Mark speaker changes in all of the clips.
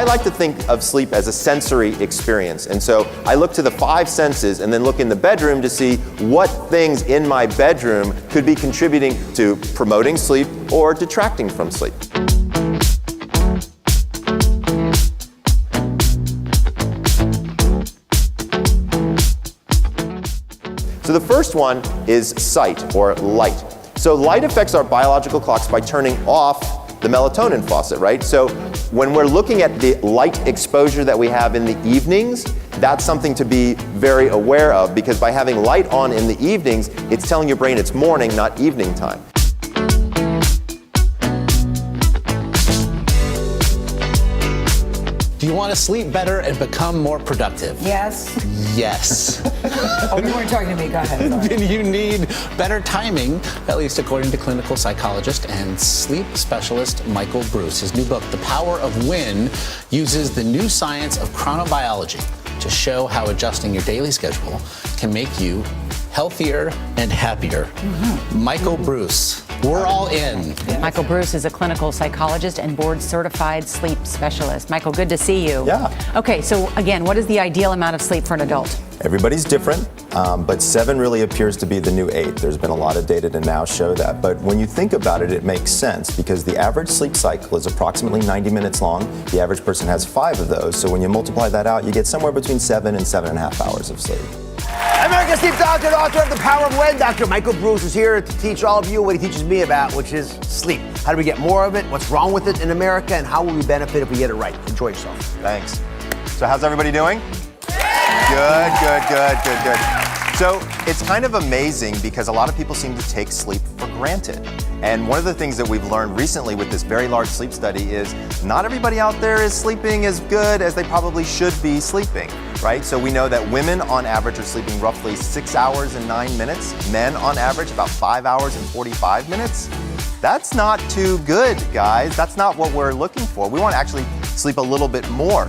Speaker 1: I like to think of sleep as a sensory experience. And so I look to the 5 senses and then look in the bedroom to see what things in my bedroom could be contributing to promoting sleep or detracting from sleep. So the first one is sight or light. So light affects our biological clocks by turning off the melatonin faucet, right? So when we're looking at the light exposure that we have in the evenings, that's something to be very aware of, because by having light on in the evenings, it's telling your brain it's morning, not evening time.
Speaker 2: Do you want to sleep better and become more productive?
Speaker 3: Yes.
Speaker 2: Yes.
Speaker 3: Oh, you weren't talking to me. Go ahead. Sorry.
Speaker 2: Then you need better timing, at least according to clinical psychologist and sleep specialist Michael Breus. His new book, The Power of When, uses the new science of chronobiology to show how adjusting your daily schedule can make you healthier and happier. Michael Breus, we're all in.
Speaker 4: Michael Breus is a clinical psychologist and board-certified sleep specialist. Michael, good to see you.
Speaker 1: Yeah.
Speaker 4: Okay, so again, what is the ideal amount of sleep for an adult?
Speaker 1: Everybody's different, but 7 really appears to be the new 8. There's been a lot of data to now show that. But when you think about it, it makes sense, because the average sleep cycle is approximately 90 minutes long. The average person has 5 of those. So when you multiply that out, you get somewhere between 7 and 7.5 hours of sleep.
Speaker 5: America's Sleep Doctor and author of The Power of When, Dr. Michael Breus, is here to teach all of you what he teaches me about, which is sleep. How do we get more of it? What's wrong with it in America? And how will we benefit if we get it right? Enjoy yourself.
Speaker 1: Thanks. So how's everybody doing? Good. So it's kind of amazing, because a lot of people seem to take sleep for granted. And one of the things that we've learned recently with this very large sleep study is not everybody out there is sleeping as good as they probably should be sleeping, right? So we know that women on average are sleeping roughly 6 hours and 9 minutes. Men on average about 5 hours and 45 minutes. That's not too good, guys. That's not what we're looking for. We want to actually sleep a little bit more.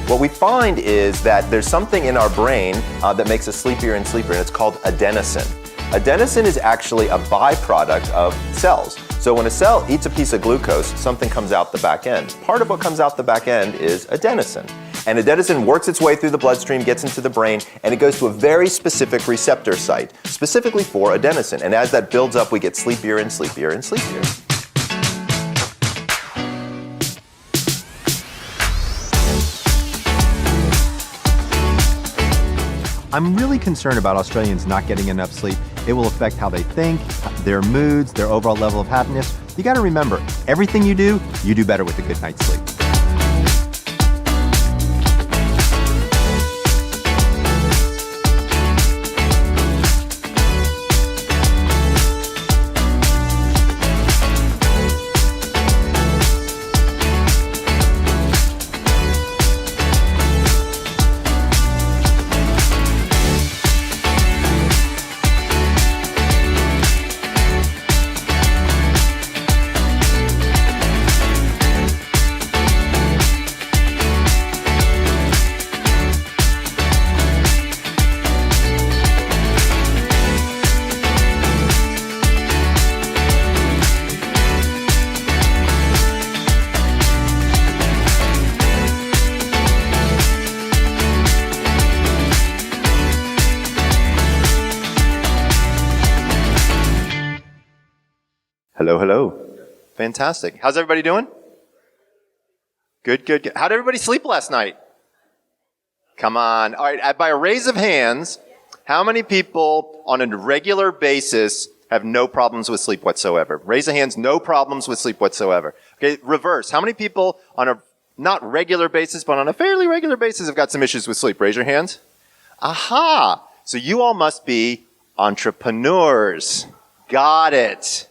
Speaker 1: What we find is that there's something in our brain that makes us sleepier and sleepier, and it's called adenosine. Adenosine is actually a byproduct of cells. So when a cell eats a piece of glucose, something comes out the back end. Part of what comes out the back end is adenosine. And adenosine works its way through the bloodstream, gets into the brain, and it goes to a very specific receptor site, specifically for adenosine. And as that builds up, we get sleepier and sleepier and sleepier.
Speaker 6: I'm really concerned about Australians not getting enough sleep. It will affect how they think, their moods, their overall level of happiness. You got to remember, everything you do better with a good night's sleep.
Speaker 1: Hello. Fantastic. How's everybody doing? Good. How did everybody sleep last night? Come on. All right, by a raise of hands, how many people on a regular basis have no problems with sleep whatsoever? Raise of hands, no problems with sleep whatsoever. Okay, reverse. How many people on a not regular basis, but on a fairly regular basis have got some issues with sleep? Raise your hands. Aha! So you all must be entrepreneurs. Got it.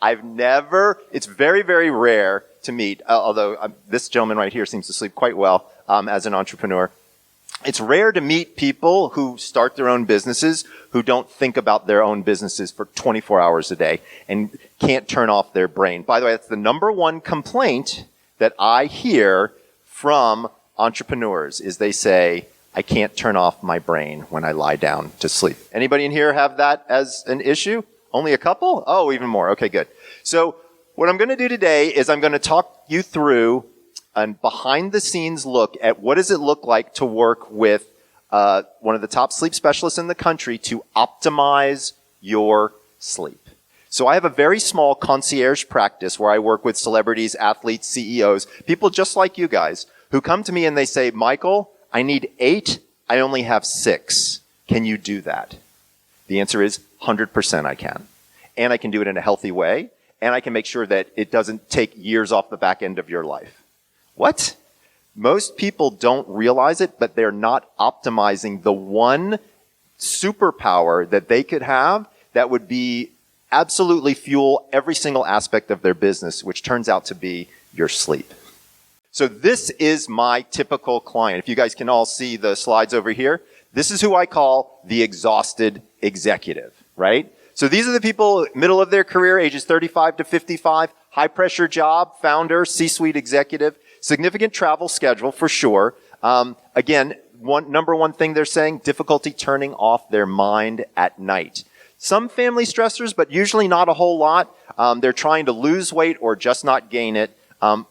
Speaker 1: It's very, very rare to meet, although this gentleman right here seems to sleep quite well as an entrepreneur. It's rare to meet people who start their own businesses who don't think about their own businesses for 24 hours a day and can't turn off their brain. By the way, that's the number one complaint that I hear from entrepreneurs is they say, I can't turn off my brain when I lie down to sleep. Anybody in here have that as an issue? Only a couple? Oh, even more. Okay, good. So what I'm going to do today is I'm going to talk you through a behind-the-scenes look at what does it look like to work with one of the top sleep specialists in the country to optimize your sleep. So I have a very small concierge practice where I work with celebrities, athletes, CEOs, people just like you guys, who come to me and they say, Michael, I need 8, I only have 6. Can you do that? The answer is 100% I can. And I can do it in a healthy way, and I can make sure that it doesn't take years off the back end of your life. What? Most people don't realize it, but they're not optimizing the one superpower that they could have that would be absolutely fuel every single aspect of their business, which turns out to be your sleep. So this is my typical client. If you guys can all see the slides over here, this is who I call the exhausted executive, right? So these are the people middle of their career, ages 35 to 55, high pressure job, founder, C-suite executive, significant travel schedule for sure. Again, number one thing they're saying, difficulty turning off their mind at night. Some family stressors, but usually not a whole lot. They're trying to lose weight or just not gain it.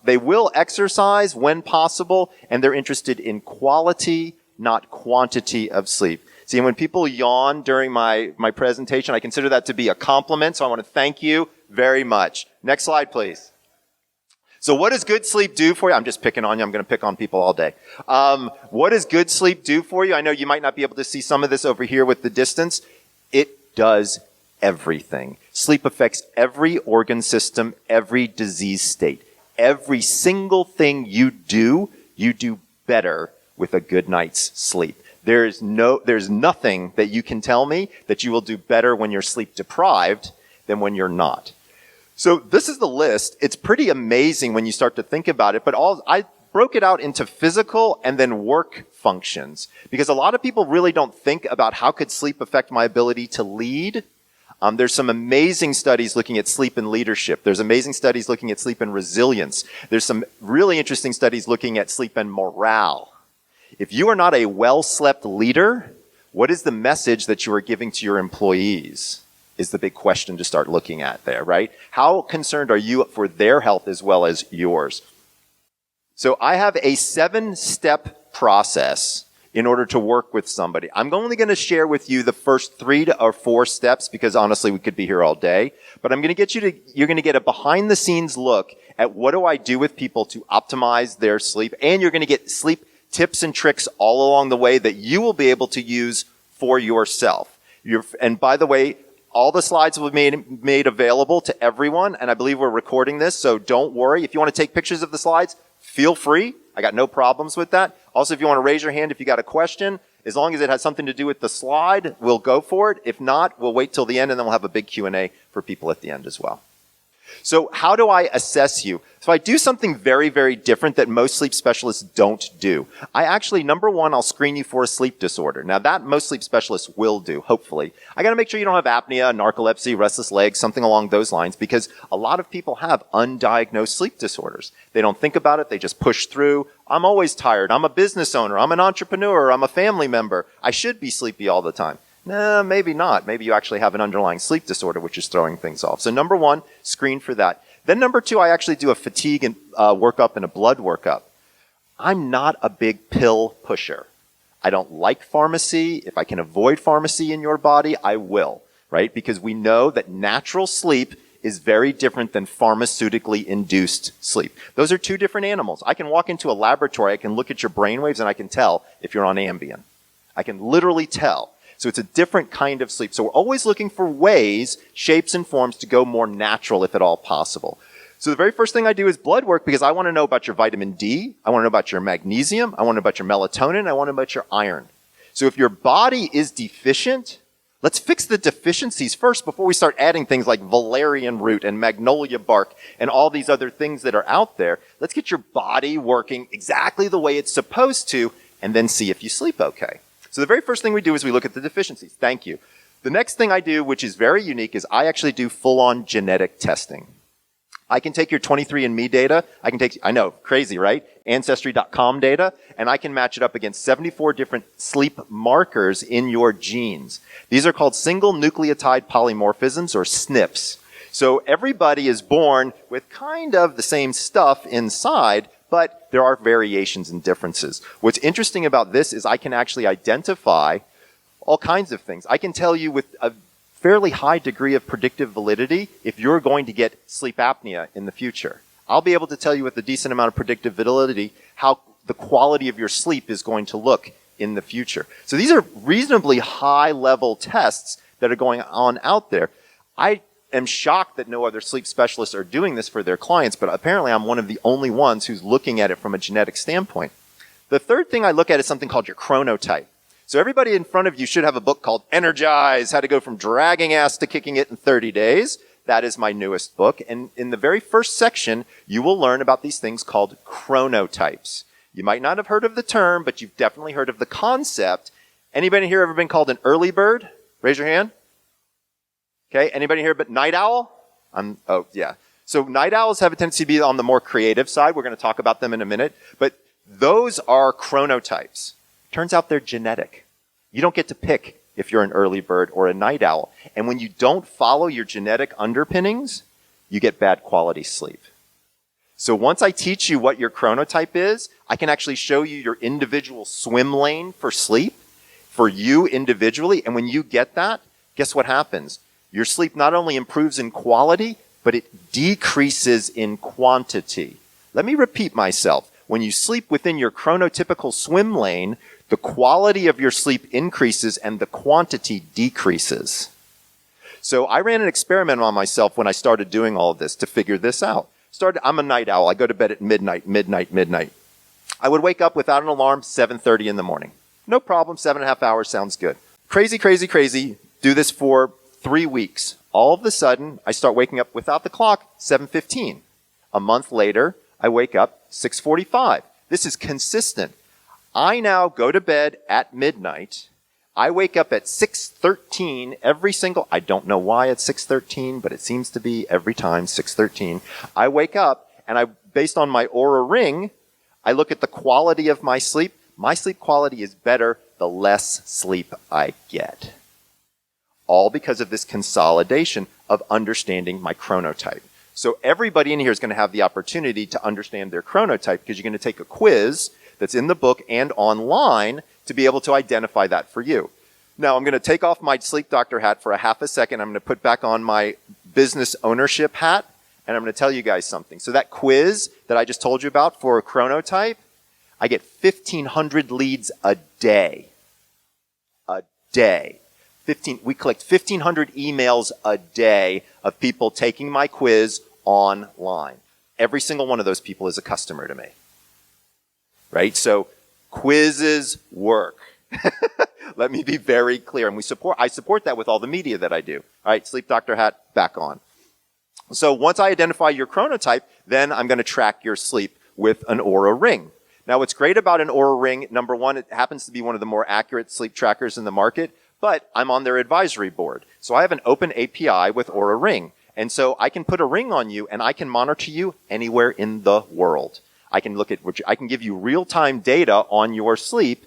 Speaker 1: They will exercise when possible, and they're interested in quality, not quantity of sleep. See, when people yawn during my presentation, I consider that to be a compliment, so I want to thank you very much. Next slide, please. So what does good sleep do for you? I'm just picking on you. I'm going to pick on people all day. What does good sleep do for you? I know you might not be able to see some of this over here with the distance. It does everything. Sleep affects every organ system, every disease state. Every single thing you do better with a good night's sleep. There's nothing that you can tell me that you will do better when you're sleep deprived than when you're not. So this is the list. It's pretty amazing when you start to think about it, but I broke it out into physical and then work functions because a lot of people really don't think about how could sleep affect my ability to lead. There's some amazing studies looking at sleep and leadership. There's amazing studies looking at sleep and resilience. There's some really interesting studies looking at sleep and morale. If you are not a well-slept leader, what is the message that you are giving to your employees is the big question to start looking at there, right? How concerned are you for their health as well as yours? So I have a 7-step process in order to work with somebody. I'm only going to share with you the first 3 or 4 steps because honestly we could be here all day. But I'm going to get you're going to get a behind the scenes look at what do I do with people to optimize their sleep, and you're going to get sleep tips and tricks all along the way that you will be able to use for yourself. And by the way, all the slides will be made available to everyone, and I believe we're recording this, so don't worry. If you want to take pictures of the slides, feel free. I got no problems with that. Also, if you want to raise your hand if you got a question, as long as it has something to do with the slide, we'll go for it. If not, we'll wait till the end, and then we'll have a big Q&A for people at the end as well. So how do I assess you? So I do something very, very different that most sleep specialists don't do. I actually, number one, I'll screen you for a sleep disorder. Now that most sleep specialists will do, hopefully. I got to make sure you don't have apnea, narcolepsy, restless legs, something along those lines, because a lot of people have undiagnosed sleep disorders. They don't think about it. They just push through. I'm always tired. I'm a business owner. I'm an entrepreneur. I'm a family member. I should be sleepy all the time. No, maybe not. Maybe you actually have an underlying sleep disorder, which is throwing things off. So number one, screen for that. Then number two, I actually do a fatigue and workup and a blood workup. I'm not a big pill pusher. I don't like pharmacy. If I can avoid pharmacy in your body, I will, right? Because we know that natural sleep is very different than pharmaceutically induced sleep. Those are two different animals. I can walk into a laboratory, I can look at your brainwaves, and I can tell if you're on Ambien. I can literally tell. So it's a different kind of sleep. So we're always looking for ways, shapes, and forms to go more natural if at all possible. So the very first thing I do is blood work because I want to know about your vitamin D, I want to know about your magnesium, I want to know about your melatonin, I want to know about your iron. So if your body is deficient, let's fix the deficiencies first before we start adding things like valerian root and magnolia bark and all these other things that are out there. Let's get your body working exactly the way it's supposed to and then see if you sleep okay. So the very first thing we do is we look at the deficiencies. Thank you. The next thing I do, which is very unique, is I actually do full-on genetic testing. I can take your 23andMe data. I know, crazy, right? Ancestry.com data, and I can match it up against 74 different sleep markers in your genes. These are called single nucleotide polymorphisms, or SNPs. So everybody is born with kind of the same stuff inside, but there are variations and differences. What's interesting about this is I can actually identify all kinds of things. I can tell you with a fairly high degree of predictive validity if you're going to get sleep apnea in the future. I'll be able to tell you with a decent amount of predictive validity how the quality of your sleep is going to look in the future. So these are reasonably high-level tests that are going on out there. I am shocked that no other sleep specialists are doing this for their clients, but apparently I'm one of the only ones who's looking at it from a genetic standpoint. The third thing I look at is something called your chronotype. So everybody in front of you should have a book called Energize, How to Go from Dragging Ass to Kicking It in 30 Days. That is my newest book. And in the very first section, you will learn about these things called chronotypes. You might not have heard of the term, but you've definitely heard of the concept. Anybody here ever been called an early bird? Raise your hand. Okay, anybody here but night owl? Oh, yeah. So night owls have a tendency to be on the more creative side. We're going to talk about them in a minute. But those are chronotypes. Turns out they're genetic. You don't get to pick if you're an early bird or a night owl. And when you don't follow your genetic underpinnings, you get bad quality sleep. So once I teach you what your chronotype is, I can actually show you your individual swim lane for sleep, for you individually. And when you get that, guess what happens? Your sleep not only improves in quality, but it decreases in quantity. Let me repeat myself. When you sleep within your chronotypical swim lane, the quality of your sleep increases and the quantity decreases. So I ran an experiment on myself when I started doing all of this to figure this out. I'm a night owl. I go to bed at midnight. I would wake up without an alarm 7:30 in the morning. No problem. 7.5 hours sounds good. Crazy. Do this for 3 weeks. All of a sudden, I start waking up without the clock, 7:15. A month later, I wake up 6:45. This is consistent. I now go to bed at midnight. I wake up at 6:13 I don't know why it's 6:13, but it seems to be every time 6:13. I wake up and based on my Aura ring, I look at the quality of my sleep. My sleep quality is better the less sleep I get. All because of this consolidation of understanding my chronotype. So everybody in here is going to have the opportunity to understand their chronotype because you're going to take a quiz that's in the book and online to be able to identify that for you. Now, I'm going to take off my sleep doctor hat for a half a second. I'm going to put back on my business ownership hat, and I'm going to tell you guys something. So that quiz that I just told you about for a chronotype, I get 1,500 leads a day. A day. We collect 1,500 emails a day of people taking my quiz online. Every single one of those people is a customer to me. Right? So quizzes work. Let me be very clear. And I support that with all the media that I do. All right, sleep doctor hat back on. So once I identify your chronotype, then I'm going to track your sleep with an Aura ring. Now, what's great about an Aura ring, number one, it happens to be one of the more accurate sleep trackers in the market, but I'm on their advisory board. So I have an open API with Aura Ring. And so I can put a ring on you and I can monitor you anywhere in the world. I can I can give you real-time data on your sleep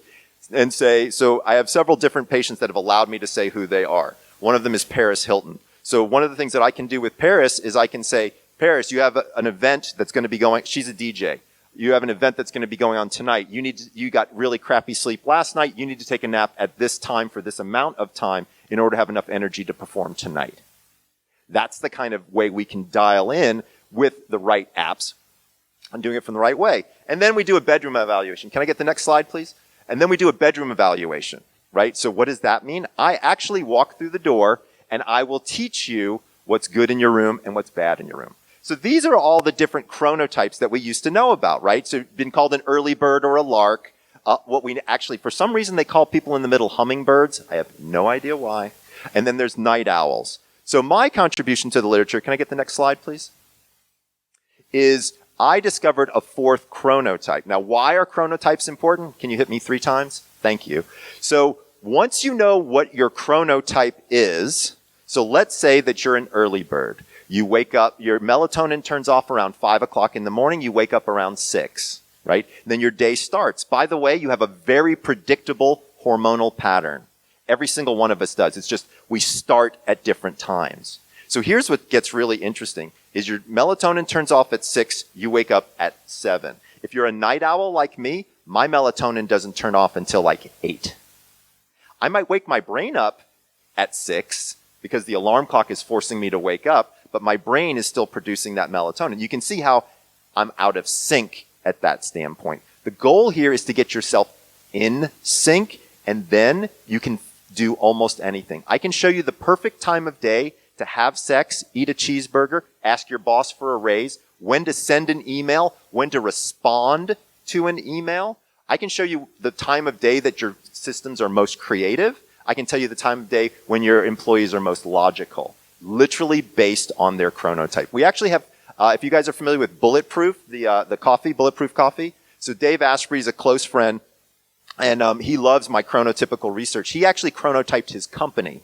Speaker 1: and say, so I have several different patients that have allowed me to say who they are. One of them is Paris Hilton. So one of the things that I can do with Paris is I can say, Paris, you have an event that's going to be going, she's a DJ. You have an event that's going to be going on tonight. You got really crappy sleep last night. You need to take a nap at this time for this amount of time in order to have enough energy to perform tonight. That's the kind of way we can dial in with the right apps and doing it from the right way. And then we do a bedroom evaluation. Can I get the next slide, please? And then we do a bedroom evaluation, right? So what does that mean? I actually walk through the door and I will teach you what's good in your room and what's bad in your room. So these are all the different chronotypes that we used to know about, right? So been called an early bird or a lark. What we actually, for some reason, they call people in the middle hummingbirds. I have no idea why. And then there's night owls. So my contribution to the literature, can I get the next slide, please? Is I discovered a fourth chronotype. Now, why are chronotypes important? Can you hit me 3 times? Thank you. So once you know what your chronotype is, so let's say that you're an early bird. You wake up, your melatonin turns off around 5 o'clock in the morning. You wake up around 6, right? Then your day starts. By the way, you have a very predictable hormonal pattern. Every single one of us does. It's just we start at different times. So here's what gets really interesting is your melatonin turns off at 6, you wake up at 7. If you're a night owl like me, my melatonin doesn't turn off until like 8. I might wake my brain up at 6 because the alarm clock is forcing me to wake up, but my brain is still producing that melatonin. You can see how I'm out of sync at that standpoint. The goal here is to get yourself in sync, and then you can do almost anything. I can show you the perfect time of day to have sex, eat a cheeseburger, ask your boss for a raise, when to send an email, when to respond to an email. I can show you the time of day that your systems are most creative. I can tell you the time of day when your employees are most logical, literally based on their chronotype. We actually have, if you guys are familiar with Bulletproof, the coffee, Bulletproof coffee. So Dave Asprey is a close friend, and he loves my chronotypical research. He actually chronotyped his company,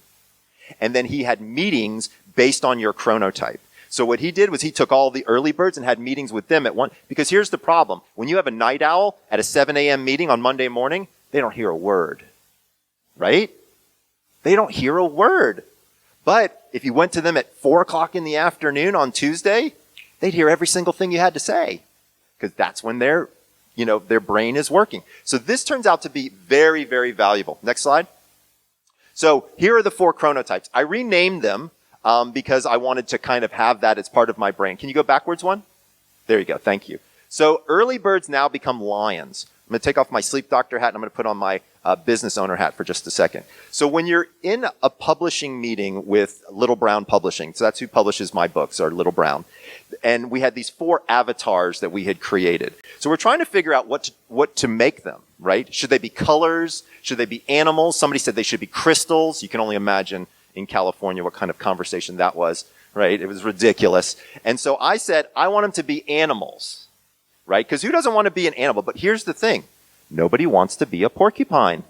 Speaker 1: and then he had meetings based on your chronotype. So what he did was he took all the early birds and had meetings with them at one, because here's the problem. When you have a night owl at a 7 a.m. meeting on Monday morning, they don't hear a word, right? They don't hear a word. But if you went to them at 4 o'clock in the afternoon on Tuesday, they'd hear every single thing you had to say, because that's when their brain is working. So this turns out to be very, very valuable. Next slide. So here are the 4 chronotypes. I renamed them because I wanted to kind of have that as part of my brain. Can you go backwards one? There you go. Thank you. So early birds now become lions. I'm going to take off my sleep doctor hat and I'm going to put on my business owner hat for just a second. So when you're in a publishing meeting with Little Brown Publishing, so that's who publishes my books, or Little Brown, and we had these 4 avatars that we had created. So we're trying to figure out what to make them, right? Should they be colors? Should they be animals? Somebody said they should be crystals. You can only imagine in California what kind of conversation that was, right? It was ridiculous. And so I said, I want them to be animals, right? Because who doesn't want to be an animal? But here's the thing. Nobody wants to be a porcupine.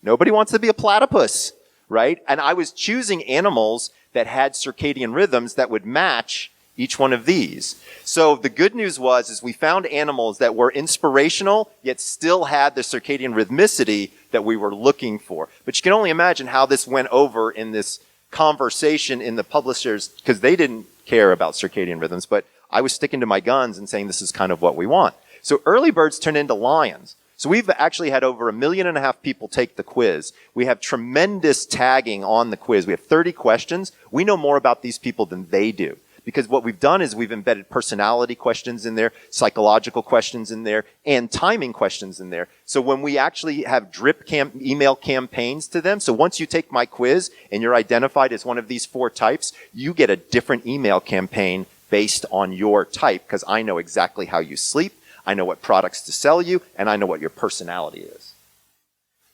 Speaker 1: Nobody wants to be a platypus, right? And I was choosing animals that had circadian rhythms that would match each one of these. So the good news is we found animals that were inspirational, yet still had the circadian rhythmicity that we were looking for. But you can only imagine how this went over in this conversation in the publishers, because they didn't care about circadian rhythms, but I was sticking to my guns and saying this is kind of what we want. So early birds turn into lions. So we've actually had over 1.5 million people take the quiz. We have tremendous tagging on the quiz. We have 30 questions. We know more about these people than they do. Because what we've done is we've embedded personality questions in there, psychological questions in there, and timing questions in there. So when we actually have drip email campaigns to them, so once you take my quiz and you're identified as one of these 4 types, you get a different email campaign based on your type, because I know exactly how you sleep, I know what products to sell you, and I know what your personality is.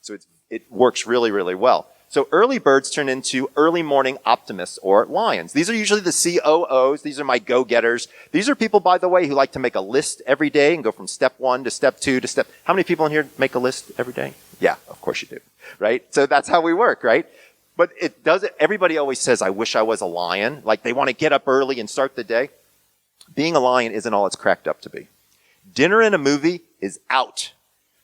Speaker 1: So it works really, really well. So early birds turn into early morning optimists or lions. These are usually the COOs. These are my go-getters. These are people, by the way, who like to make a list every day and go from step 1 to step 2 to step... How many people in here make a list every day? Yeah, of course you do, right? So that's how we work, right? But everybody always says, I wish I was a lion. Like they want to get up early and start the day. Being a lion isn't all it's cracked up to be. Dinner and a movie is out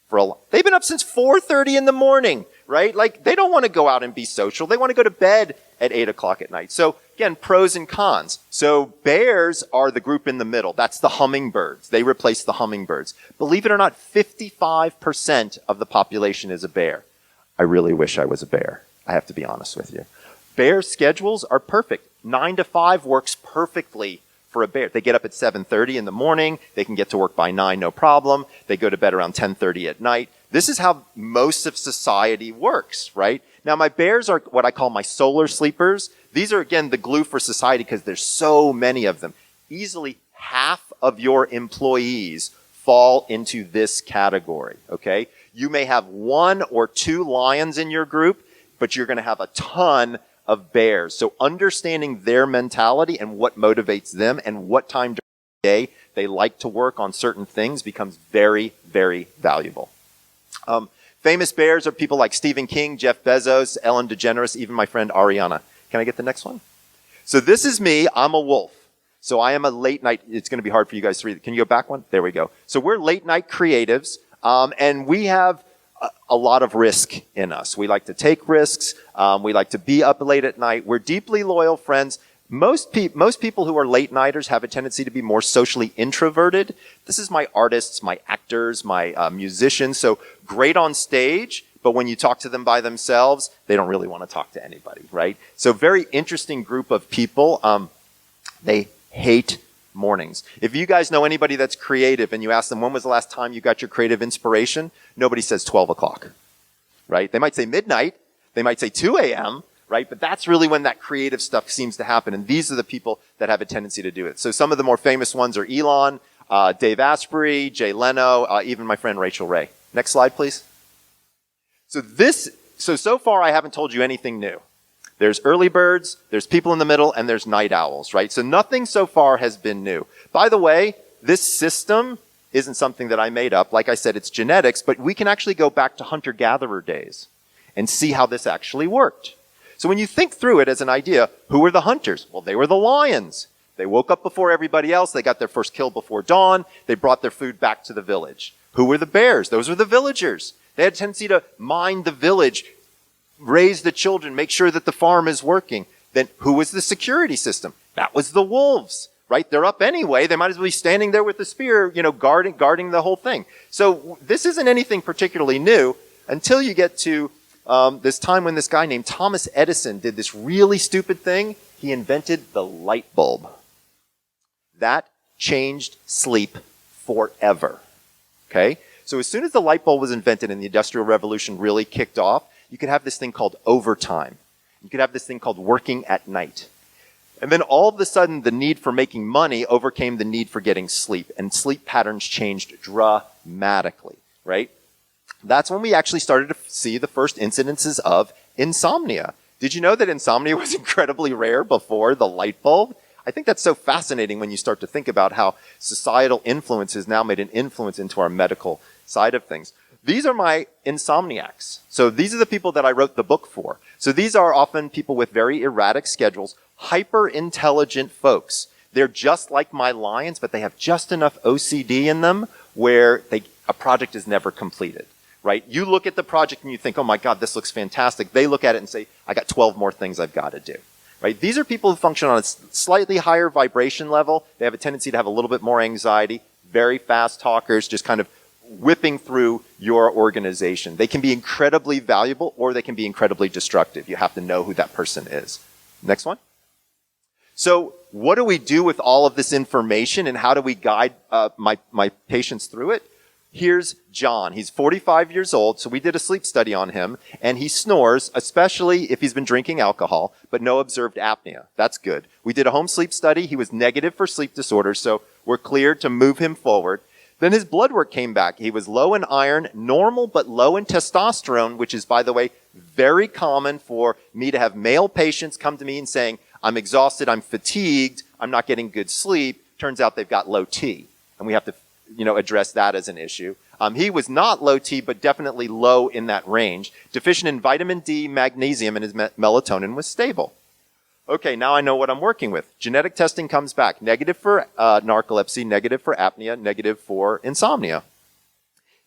Speaker 1: for a lot. They've been up since 4:30 in the morning, right? Like they don't want to go out and be social. They want to go to bed at 8 o'clock at night. So again, pros and cons. So bears are the group in the middle. That's the hummingbirds. They replace the hummingbirds. Believe it or not, 55% of the population is a bear. I really wish I was a bear. I have to be honest with you. Bear schedules are perfect. 9 to 5 works perfectly for a bear. They get up at 7:30 in the morning. They can get to work by 9, no problem. They go to bed around 10:30 at night. This is how most of society works, right? Now, my bears are what I call my solar sleepers. These are, again, the glue for society because there's so many of them. Easily half of your employees fall into this category, okay? You may have 1 or 2 lions in your group, but you're going to have a ton of bears. So understanding their mentality and what motivates them and what time during the day they like to work on certain things becomes very, very valuable. Famous bears are people like Stephen King, Jeff Bezos, Ellen DeGeneres, even my friend Ariana. Can I get the next one? So this is me. I'm a wolf. So I am a late night. It's going to be hard for you guys to read. Can you go back one? There we go. So we're late night creatives, and we have a lot of risk in us. We like to take risks. We like to be up late at night. We're deeply loyal friends. Most people who are late nighters have a tendency to be more socially introverted. This is my artists, my actors, my musicians. So great on stage, but when you talk to them by themselves, they don't really want to talk to anybody, right? So very interesting group of people. They hate mornings. If you guys know anybody that's creative and you ask them, when was the last time you got your creative inspiration? Nobody says 12 o'clock, right? They might say midnight. They might say 2 a.m., right? But that's really when that creative stuff seems to happen. And these are the people that have a tendency to do it. So some of the more famous ones are Elon, Dave Asprey, Jay Leno, even my friend Rachel Ray. Next slide, please. So far I haven't told you anything new. There's early birds, there's people in the middle, and there's night owls, right? So nothing so far has been new. By the way, this system isn't something that I made up. Like I said, it's genetics, but we can actually go back to hunter-gatherer days and see how this actually worked. So when you think through it as an idea, who were the hunters? Well, they were the lions. They woke up before everybody else. They got their first kill before dawn. They brought their food back to the village. Who were the bears? Those were the villagers. They had a tendency to mind the village, raise the children, make sure that the farm is working. Then who was the security system? That was the wolves, right? They're up anyway. They might as well be standing there with the spear, guarding the whole thing. So this isn't anything particularly new until you get to this time when this guy named Thomas Edison did this really stupid thing. He invented the light bulb. That changed sleep forever. Okay? So as soon as the light bulb was invented and the Industrial Revolution really kicked off, you could have this thing called overtime. You could have this thing called working at night. And then all of a sudden, the need for making money overcame the need for getting sleep. And sleep patterns changed dramatically, right? That's when we actually started to see the first incidences of insomnia. Did you know that insomnia was incredibly rare before the light bulb? I think that's so fascinating when you start to think about how societal influence has now made an influence into our medical side of things. These are my insomniacs. So these are the people that I wrote the book for. So these are often people with very erratic schedules, hyper intelligent folks. They're just like my lions, but they have just enough OCD in them where a project is never completed, right? You look at the project and you think, oh my God, this looks fantastic. They look at it and say, I got 12 more things I've got to do, right? These are people who function on a slightly higher vibration level. They have a tendency to have a little bit more anxiety, very fast talkers, just kind of whipping through your organization. They can be incredibly valuable or they can be incredibly destructive. You have to know who that person is. Next one. So what do we do with all of this information and how do we guide my patients through it? Here's John. He's 45 years old, so we did a sleep study on him, and he snores, especially if he's been drinking alcohol, but no observed apnea. That's good. We did a home sleep study. He was negative for sleep disorders, so we're cleared to move him forward. Then his blood work came back. He was low in iron, normal but low in testosterone, which is, by the way, very common for me to have male patients come to me and saying, I'm exhausted, I'm fatigued, I'm not getting good sleep. Turns out they've got low T, and we have to address that as an issue. He was not low T, but definitely low in that range. Deficient in vitamin D, magnesium, and his melatonin was stable. Okay, now I know what I'm working with. Genetic testing comes back. Negative for narcolepsy, negative for apnea, negative for insomnia.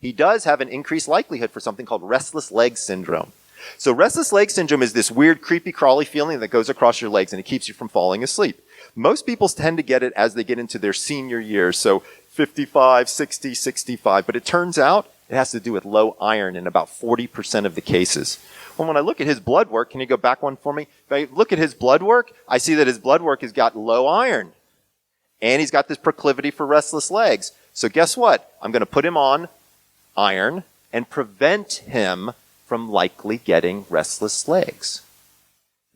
Speaker 1: He does have an increased likelihood for something called Restless Leg Syndrome. So Restless Leg Syndrome is this weird, creepy, crawly feeling that goes across your legs and it keeps you from falling asleep. Most people tend to get it as they get into their senior years, so 55, 60, 65. But it turns out it has to do with low iron in about 40% of the cases. Well, when I look at his blood work, can you go back one for me? If I look at his blood work, I see that his blood work has got low iron. And he's got this proclivity for restless legs. So guess what? I'm going to put him on iron and prevent him from likely getting restless legs.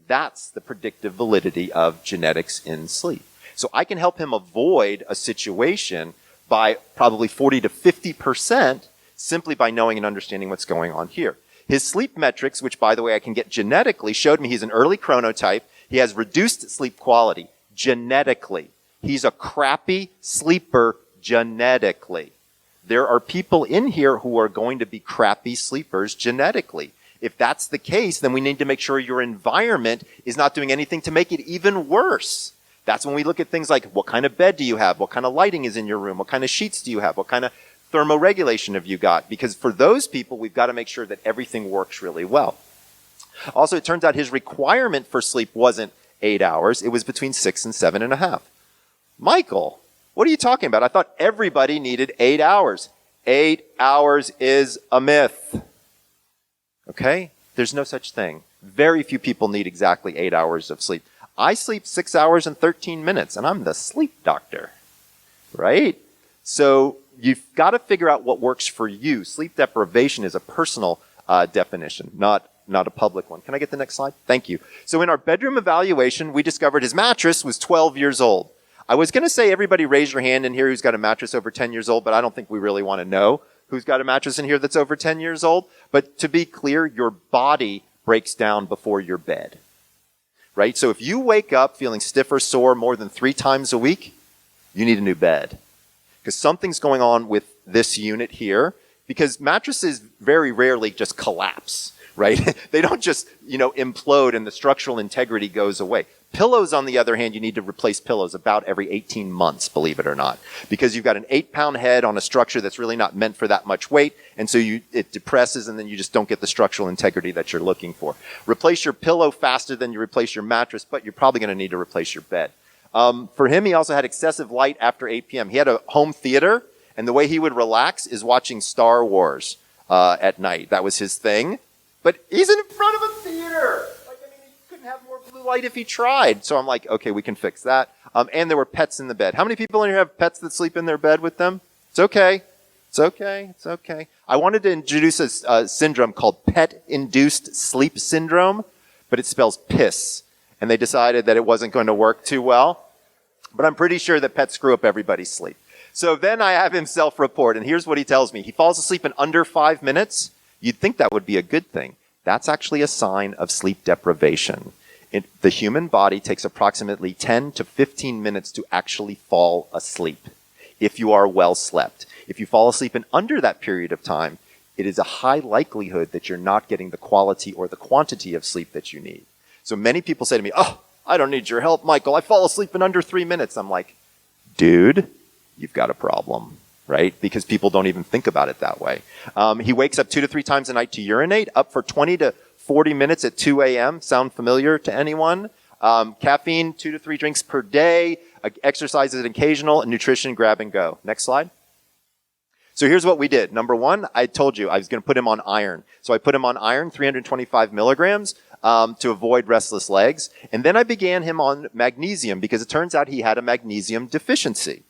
Speaker 1: That's the predictive validity of genetics in sleep. So I can help him avoid a situation by probably 40 to 50% simply by knowing and understanding what's going on here. His sleep metrics, which, by the way, I can get genetically, showed me he's an early chronotype. He has reduced sleep quality genetically. He's a crappy sleeper genetically. There are people in here who are going to be crappy sleepers genetically. If that's the case, then we need to make sure your environment is not doing anything to make it even worse. That's when we look at things like what kind of bed do you have? What kind of lighting is in your room? What kind of sheets do you have? What kind of thermoregulation have you got? Because for those people, we've got to make sure that everything works really well. Also, it turns out his requirement for sleep wasn't 8 hours. It was between 6 and 7.5. Michael, what are you talking about? I thought everybody needed 8 hours. 8 hours is a myth. Okay? There's no such thing. Very few people need exactly 8 hours of sleep. I sleep 6 hours and 13 minutes, and I'm the sleep doctor, right? So you've got to figure out what works for you. Sleep deprivation is a personal definition, not a public one. Can I get the next slide? Thank you. So in our bedroom evaluation, we discovered his mattress was 12 years old. I was going to say everybody raise your hand in here who's got a mattress over 10 years old, but I don't think we really want to know who's got a mattress in here that's over 10 years old. But to be clear, your body breaks down before your bed. Right? So if you wake up feeling stiff or sore more than 3 times a week, you need a new bed. Because something's going on with this unit here, because mattresses very rarely just collapse, right? They don't just, implode and the structural integrity goes away. Pillows, on the other hand, you need to replace pillows about every 18 months, believe it or not, because you've got an 8-pound head on a structure that's really not meant for that much weight, and so it depresses, and then you just don't get the structural integrity that you're looking for. Replace your pillow faster than you replace your mattress, but you're probably going to need to replace your bed. For him, he also had excessive light after 8 p.m. He had a home theater, and the way he would relax is watching Star Wars at night. That was his thing. But he's in front of a theater. He couldn't have more blue light if he tried. So I'm like, okay, we can fix that. And there were pets in the bed. How many people in here have pets that sleep in their bed with them? It's okay. It's okay. It's okay. I wanted to introduce a syndrome called pet-induced sleep syndrome, but it spells piss. And they decided that it wasn't going to work too well. But I'm pretty sure that pets screw up everybody's sleep. So then I have him self-report, and here's what he tells me. He falls asleep in under 5 minutes. You'd think that would be a good thing. That's actually a sign of sleep deprivation. The human body takes approximately 10 to 15 minutes to actually fall asleep if you are well slept. If you fall asleep in under that period of time, it is a high likelihood that you're not getting the quality or the quantity of sleep that you need. So many people say to me, oh, I don't need your help, Michael. I fall asleep in under 3 minutes. I'm like, dude, you've got a problem. Right? Because people don't even think about it that way. He wakes up 2 to 3 times a night to urinate, up for 20 to 40 minutes at 2 a.m. Sound familiar to anyone? Caffeine, 2 to 3 drinks per day. Exercise is occasional, and nutrition, grab and go. Next slide. So here's what we did. Number 1, I told you I was going to put him on iron. So I put him on iron, 325 milligrams, to avoid restless legs. And then I began him on magnesium because it turns out he had a magnesium deficiency.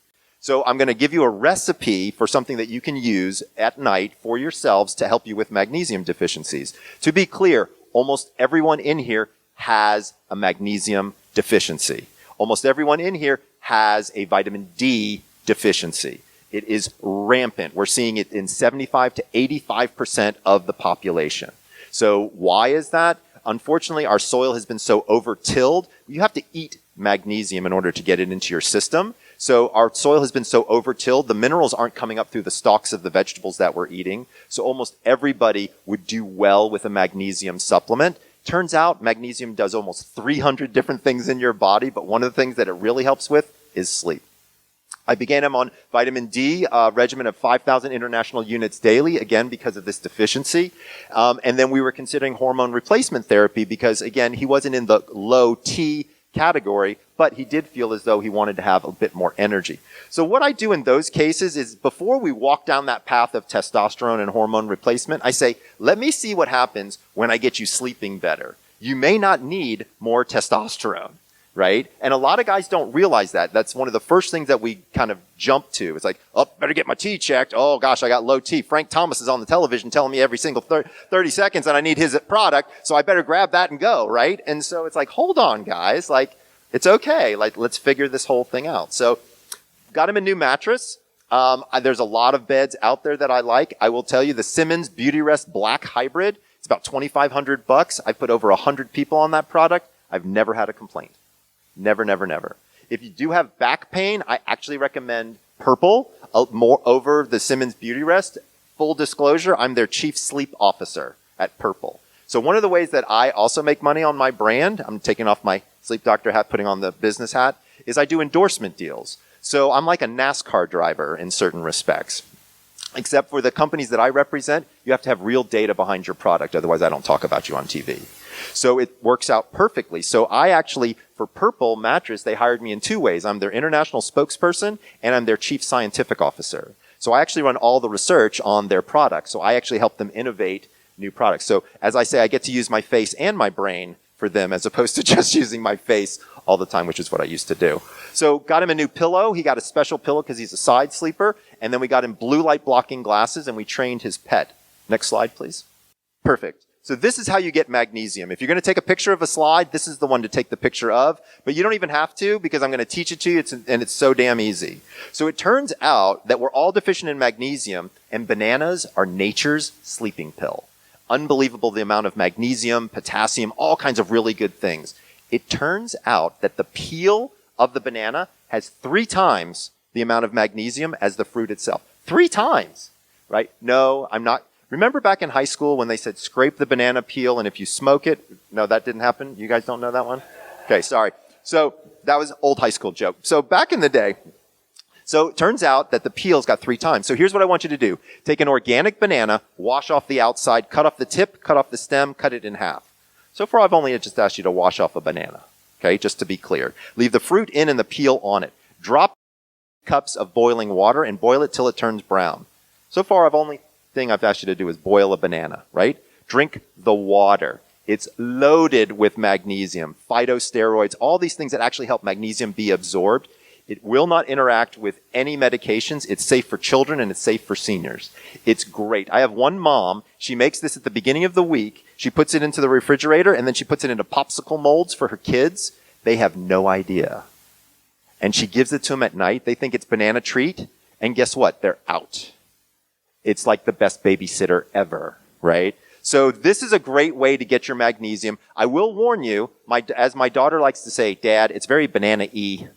Speaker 1: So I'm going to give you a recipe for something that you can use at night for yourselves to help you with magnesium deficiencies. To be clear, almost everyone in here has a magnesium deficiency. Almost everyone in here has a vitamin D deficiency. It is rampant. We're seeing it in 75 to 85% of the population. So why is that? Unfortunately, our soil has been so over-tilled. You have to eat magnesium in order to get it into your system. So our soil has been so over-tilled, the minerals aren't coming up through the stalks of the vegetables that we're eating. So almost everybody would do well with a magnesium supplement. Turns out magnesium does almost 300 different things in your body, but one of the things that it really helps with is sleep. I began him on vitamin D, a regimen of 5,000 international units daily, again, because of this deficiency. And then we were considering hormone replacement therapy because, again, he wasn't in the low T category, but he did feel as though he wanted to have a bit more energy. So what I do in those cases is before we walk down that path of testosterone and hormone replacement, I say, let me see what happens when I get you sleeping better. You may not need more testosterone, right? And a lot of guys don't realize that. That's one of the first things that we kind of jump to. It's like, oh, better get my T checked. Oh gosh, I got low T. Frank Thomas is on the television telling me every single 30 seconds that I need his product, so I better grab that and go, right? And so it's like, hold on, guys. Like, it's okay. Like, let's figure this whole thing out. So, got him a new mattress. There's a lot of beds out there that I like. I will tell you the Simmons Beauty Rest Black Hybrid. It's about $2,500. I put over 100 people on that product. I've never had a complaint. Never, never, never. If you do have back pain, I actually recommend Purple more over the Simmons Beauty Rest. Full disclosure, I'm their chief sleep officer at Purple. So one of the ways that I also make money on my brand, I'm taking off my sleep doctor hat, putting on the business hat, is I do endorsement deals. So I'm like a NASCAR driver in certain respects. Except for the companies that I represent, you have to have real data behind your product. Otherwise, I don't talk about you on TV. So it works out perfectly. So I actually, for Purple Mattress, they hired me in two ways. I'm their international spokesperson and I'm their chief scientific officer. So I actually run all the research on their products. So I actually help them innovate new products. So as I say, I get to use my face and my brain for them as opposed to just using my face all the time, which is what I used to do. So got him a new pillow. He got a special pillow because he's a side sleeper. And then we got him blue light blocking glasses and we trained his pet. Next slide, please. Perfect. So this is how you get magnesium. If you're going to take a picture of a slide, this is the one to take the picture of. But you don't even have to because I'm going to teach it to you and it's so damn easy. So it turns out that we're all deficient in magnesium and bananas are nature's sleeping pill. Unbelievable the amount of magnesium, potassium, all kinds of really good things. It turns out that the peel of the banana has 3 times the amount of magnesium as the fruit itself. 3 times, right? No, I'm not. Remember back in high school when they said scrape the banana peel and if you smoke it? No, that didn't happen? You guys don't know that one? Okay, sorry. So that was an old high school joke. So back in the day, so it turns out that the peel's got 3 times. So here's what I want you to do. Take an organic banana, wash off the outside, cut off the tip, cut off the stem, cut it in half. So far I've only just asked you to wash off a banana. Okay, just to be clear. Leave the fruit in and the peel on it. Drop cups of boiling water and boil it till it turns brown. So far only thing I've asked you to do is boil a banana, right? Drink the water. It's loaded with magnesium, phytosteroids, all these things that actually help magnesium be absorbed. It will not interact with any medications. It's safe for children and it's safe for seniors. It's great. I have one mom. She makes this at the beginning of the week. She puts it into the refrigerator and then she puts it into popsicle molds for her kids. They have no idea. And she gives it to them at night. They think it's banana treat. And guess what? They're out. It's like the best babysitter ever, right? So this is a great way to get your magnesium. I will warn you, as my daughter likes to say, Dad, it's very banana-y.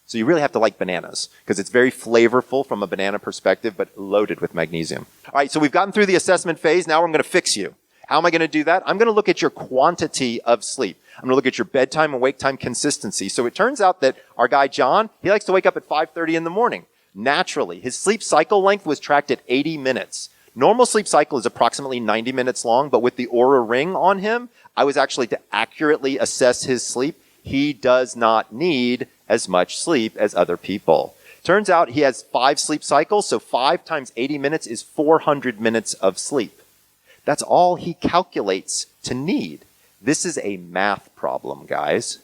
Speaker 1: So you really have to like bananas because it's very flavorful from a banana perspective, but loaded with magnesium. All right, so we've gotten through the assessment phase. Now I'm going to fix you. How am I going to do that? I'm going to look at your quantity of sleep. I'm going to look at your bedtime and wake time consistency. So it turns out that our guy John, he likes to wake up at 5:30 in the morning. Naturally, his sleep cycle length was tracked at 80 minutes. Normal sleep cycle is approximately 90 minutes long, but with the Oura Ring on him, I was actually to accurately assess his sleep. He does not need as much sleep as other people. Turns out he has 5 sleep cycles, so 5 times 80 minutes is 400 minutes of sleep. That's all he calculates to need. This is a math problem, guys.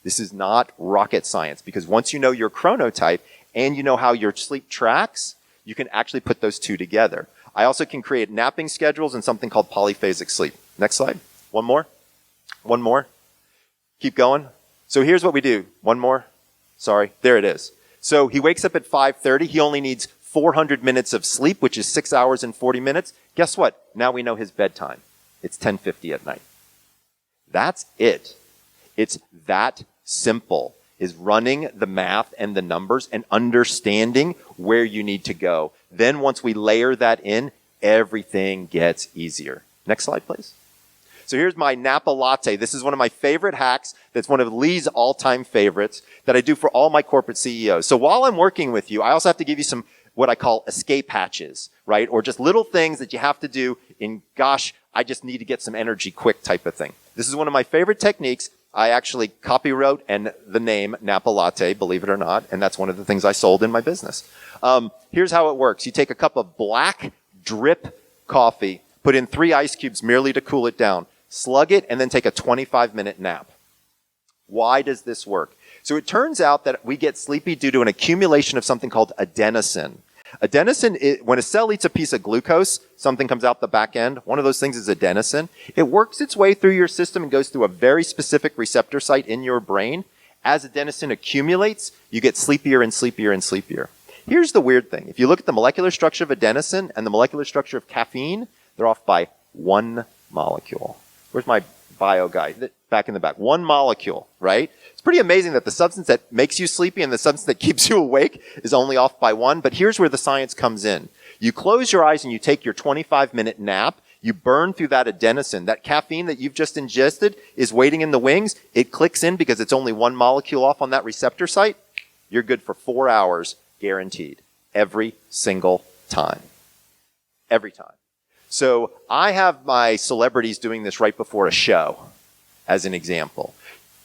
Speaker 1: This is not rocket science, because once you know your chronotype and you know how your sleep tracks, you can actually put those two together. I also can create napping schedules and something called polyphasic sleep. Next slide. One more. One more. Keep going. So here's what we do. One more. Sorry. There it is. So he wakes up at 5:30. He only needs 400 minutes of sleep, which is 6 hours and 40 minutes. Guess what? Now we know his bedtime. It's 10:50 at night. That's it. It's that simple, is running the math and the numbers and understanding where you need to go. Then once we layer that in, everything gets easier. Next slide, please. So here's my Napa Latte. This is one of my favorite hacks. That's one of Lee's all-time favorites that I do for all my corporate CEOs. So while I'm working with you, I also have to give you some what I call escape hatches, right? Or just little things that you have to do in, gosh, I just need to get some energy quick type of thing. This is one of my favorite techniques. I actually copywrote and the name Napa Latte, believe it or not, and that's one of the things I sold in my business. Here's how it works. You take a cup of black drip coffee, put in 3 ice cubes merely to cool it down, slug it, and then take a 25-minute nap. Why does this work? So it turns out that we get sleepy due to an accumulation of something called adenosine. Adenosine, when a cell eats a piece of glucose, something comes out the back end. One of those things is adenosine. It works its way through your system and goes through a very specific receptor site in your brain. As adenosine accumulates, you get sleepier and sleepier and sleepier. Here's the weird thing. If you look at the molecular structure of adenosine and the molecular structure of caffeine, they're off by 1 molecule. Where's my bio guy? Back in the back. 1 molecule, right? It's pretty amazing that the substance that makes you sleepy and the substance that keeps you awake is only off by 1. But here's where the science comes in. You close your eyes and you take your 25-minute nap. You burn through that adenosine. That caffeine that you've just ingested is waiting in the wings. It clicks in because it's only one molecule off on that receptor site. You're good for 4 hours, guaranteed. Every single time. Every time. So I have my celebrities doing this right before a show, as an example.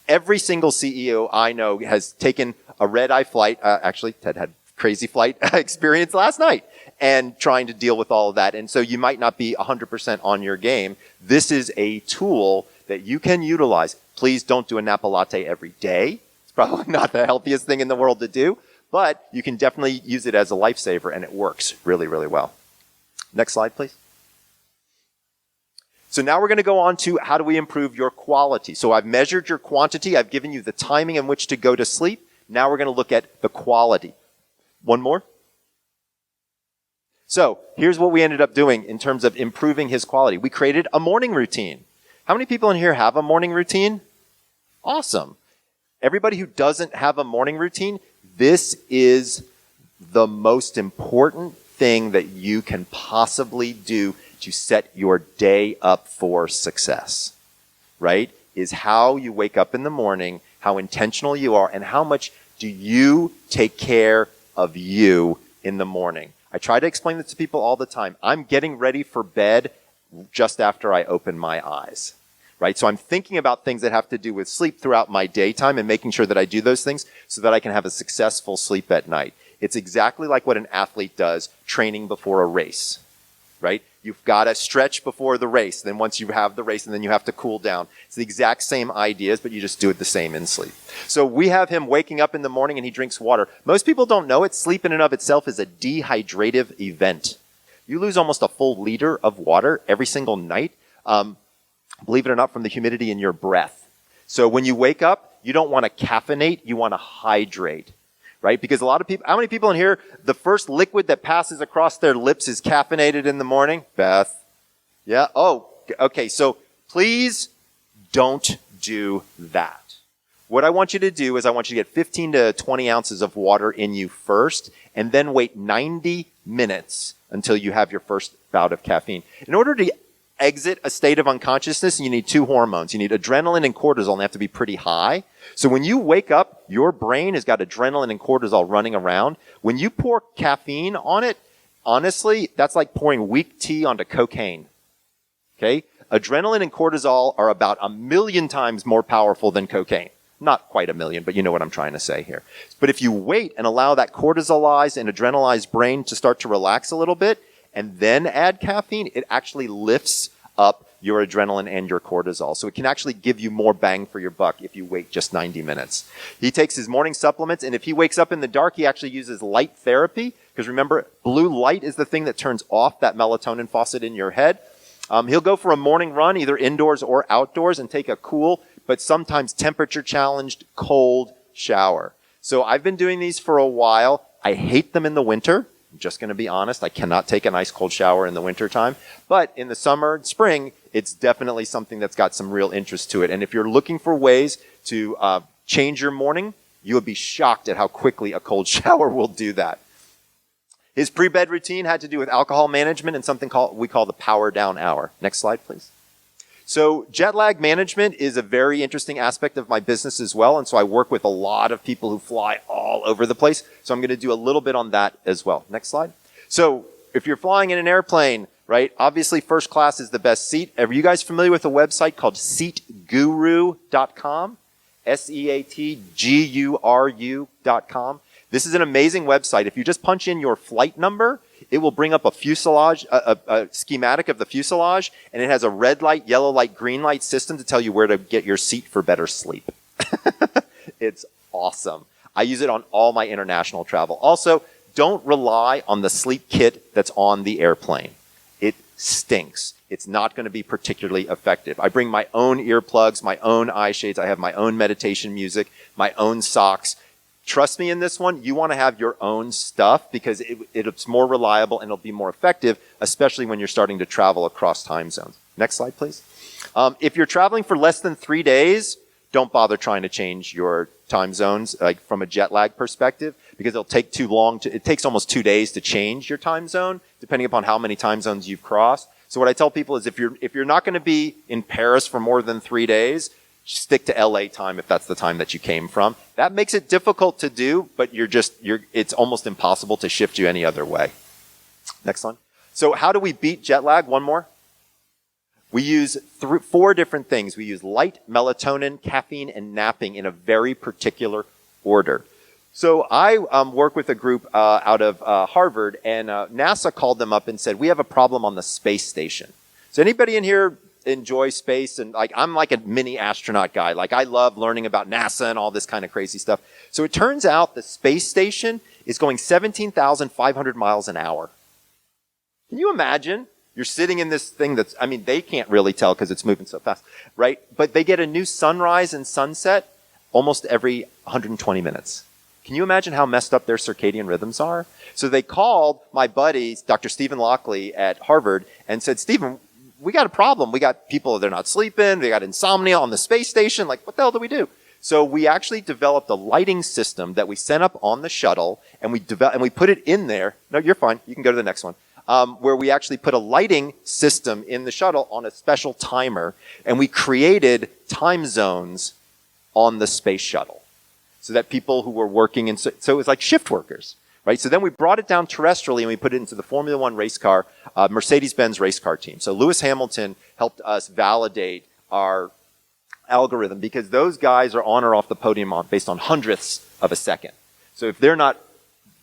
Speaker 1: Every single CEO I know has taken a red-eye flight. Actually, Ted had crazy flight experience last night and trying to deal with all of that. And so you might not be 100% on your game. This is a tool that you can utilize. Please don't do a Napa latte every day. It's probably not the healthiest thing in the world to do, but you can definitely use it as a lifesaver, and it works really, really well. Next slide, please. So now we're going to go on to how do we improve your quality. So I've measured your quantity. I've given you the timing in which to go to sleep. Now we're going to look at the quality. One more. So here's what we ended up doing in terms of improving his quality. We created a morning routine. How many people in here have a morning routine? Awesome. Everybody who doesn't have a morning routine, this is the most important thing that you can possibly do to set your day up for success, right? Is how you wake up in the morning, how intentional you are, and how much do you take care of you in the morning. I try to explain this to people all the time. I'm getting ready for bed just after I open my eyes, right? So I'm thinking about things that have to do with sleep throughout my daytime and making sure that I do those things so that I can have a successful sleep at night. It's exactly like what an athlete does training before a race, right? You've got to stretch before the race. Then once you have the race, and then you have to cool down. It's the exact same ideas, but you just do it the same in sleep. So we have him waking up in the morning and he drinks water. Most people don't know it. Sleep in and of itself is a dehydrative event. You lose almost a full liter of water every single night, believe it or not, from the humidity in your breath. So when you wake up, you don't want to caffeinate, you want to hydrate. Right? Because a lot of people, how many people in here, the first liquid that passes across their lips is caffeinated in the morning? Beth? Yeah? Oh, okay. So please don't do that. What I want you to do is I want you to get 15 to 20 ounces of water in you first, and then wait 90 minutes until you have your first bout of caffeine. In order to exit a state of unconsciousness, you need two hormones. You need adrenaline and cortisol, and they have to be pretty high. So when you wake up, your brain has got adrenaline and cortisol running around. When you pour caffeine on it, honestly, that's like pouring weak tea onto cocaine. Okay? Adrenaline and cortisol are about 1,000,000 times more powerful than cocaine. Not quite 1,000,000, but you know what I'm trying to say here. But if you wait and allow that cortisolized and adrenalized brain to start to relax a little bit, and then add caffeine, it actually lifts up your adrenaline and your cortisol. So it can actually give you more bang for your buck if you wait just 90 minutes. He takes his morning supplements, and if he wakes up in the dark, he actually uses light therapy, because remember, blue light is the thing that turns off that melatonin faucet in your head. He'll go for a morning run, either indoors or outdoors, and take a cool, but sometimes temperature-challenged, cold shower. So I've been doing these for a while. I hate them in the winter. I'm just going to be honest. I cannot take an ice cold shower in the wintertime. But in the summer and spring, it's definitely something that's got some real interest to it. And if you're looking for ways to change your morning, you would be shocked at how quickly a cold shower will do that. His pre-bed routine had to do with alcohol management and something we call the power down hour. Next slide, please. So jet lag management is a very interesting aspect of my business as well. And so I work with a lot of people who fly all over the place. So I'm going to do a little bit on that as well. Next slide. So if you're flying in an airplane, right, obviously first class is the best seat. Are you guys familiar with a website called seatguru.com? SEATGURU.com. This is an amazing website. If you just punch in your flight number, it will bring up a fuselage, a schematic of the fuselage, and it has a red light, yellow light, green light system to tell you where to get your seat for better sleep. It's awesome. I use it on all my international travel. Also, don't rely on the sleep kit that's on the airplane. It stinks. It's not going to be particularly effective. I bring my own earplugs, my own eye shades. I have my own meditation music, my own socks. Trust me in this one, you want to have your own stuff because it's more reliable and it'll be more effective, especially when you're starting to travel across time zones. Next slide, please. If you're traveling for less than 3 days, don't bother trying to change your time zones, like from a jet lag perspective, because it'll take too long. It takes almost 2 days to change your time zone, depending upon how many time zones you've crossed. So what I tell people is if you're not going to be in Paris for more than 3 days, stick to LA time if that's the time that you came from. That makes it difficult to do, but it's almost impossible to shift you any other way. Next one. So how do we beat jet lag? One more. We use 4 different things. We use light, melatonin, caffeine, and napping in a very particular order. So I work with a group out of Harvard, and NASA called them up and said, we have a problem on the space station. So anybody in here enjoy space? And I'm like a mini astronaut guy. Like I love learning about NASA and all this kind of crazy stuff. So it turns out the space station is going 17,500 miles an hour. Can you imagine? You're sitting in this thing they can't really tell because it's moving so fast, right? But they get a new sunrise and sunset almost every 120 minutes. Can you imagine how messed up their circadian rhythms are? So they called my buddy, Dr. Stephen Lockley at Harvard, and said, Stephen, we got a problem. We got people, they're not sleeping. They got insomnia on the space station. Like, what the hell do we do? So we actually developed a lighting system that we sent up on the shuttle, and we put it in there. No, you're fine. You can go to the next one. Where we actually put a lighting system in the shuttle on a special timer, and we created time zones on the space shuttle so that people who were working so it was like shift workers, right? So then we brought it down terrestrially and we put it into the Formula One race car, Mercedes-Benz race car team. So Lewis Hamilton helped us validate our algorithm because those guys are on or off the podium based on hundredths of a second. So if they're not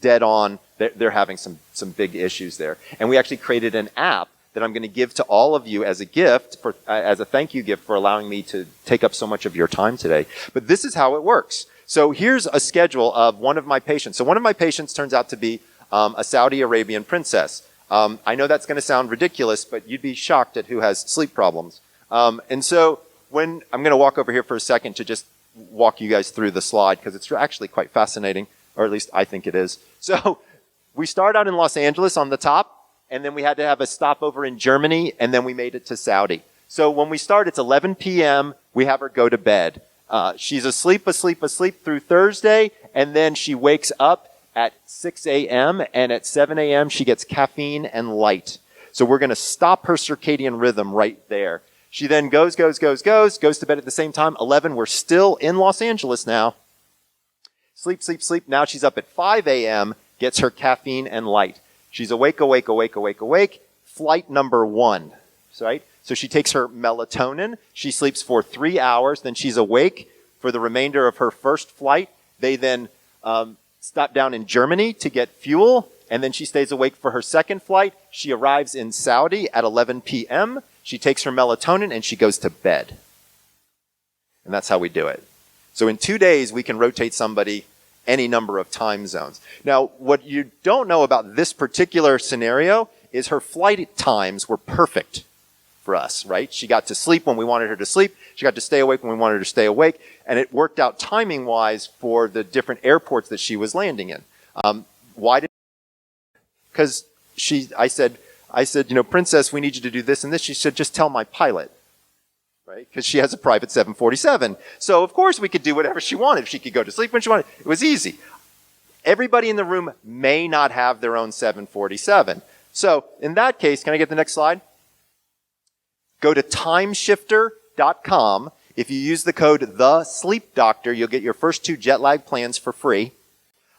Speaker 1: dead on, they're having some big issues there. And we actually created an app that I'm going to give to all of you as a gift, as a thank you gift for allowing me to take up so much of your time today. But this is how it works. So here's a schedule of one of my patients. So one of my patients turns out to be a Saudi Arabian princess. I know that's going to sound ridiculous, but you'd be shocked at who has sleep problems. And so I'm going to walk over here for a second to just walk you guys through the slide because it's actually quite fascinating, or at least I think it is. So we start out in Los Angeles on the top, and then we had to have a stopover in Germany, and then we made it to Saudi. So when we start, it's 11 p.m. We have her go to bed. She's asleep through Thursday, and then she wakes up at 6 a.m., and at 7 a.m. she gets caffeine and light. So we're going to stop her circadian rhythm right there. She then goes to bed at the same time. 11, we're still in Los Angeles now. Sleep. Now she's up at 5 a.m., gets her caffeine and light. She's awake. Flight number 1, right? So she takes her melatonin. She sleeps for 3 hours. Then she's awake for the remainder of her first flight. They then stop down in Germany to get fuel. And then she stays awake for her second flight. She arrives in Saudi at 11 p.m. She takes her melatonin and she goes to bed. And that's how we do it. So in 2 days, we can rotate somebody any number of time zones. Now, what you don't know about this particular scenario is her flight times were perfect for us, right? She got to sleep when we wanted her to sleep. She got to stay awake when we wanted her to stay awake. And it worked out timing-wise for the different airports that she was landing in. Why did? Because I said, Princess, we need you to do this and this. She said, just tell my pilot. Right? Because she has a private 747. So, of course, we could do whatever she wanted. She could go to sleep when she wanted. It was easy. Everybody in the room may not have their own 747. So, in that case, can I get the next slide? Go to timeshifter.com. If you use the code THESLEEPDOCTOR, you'll get your first 2 jet lag plans for free.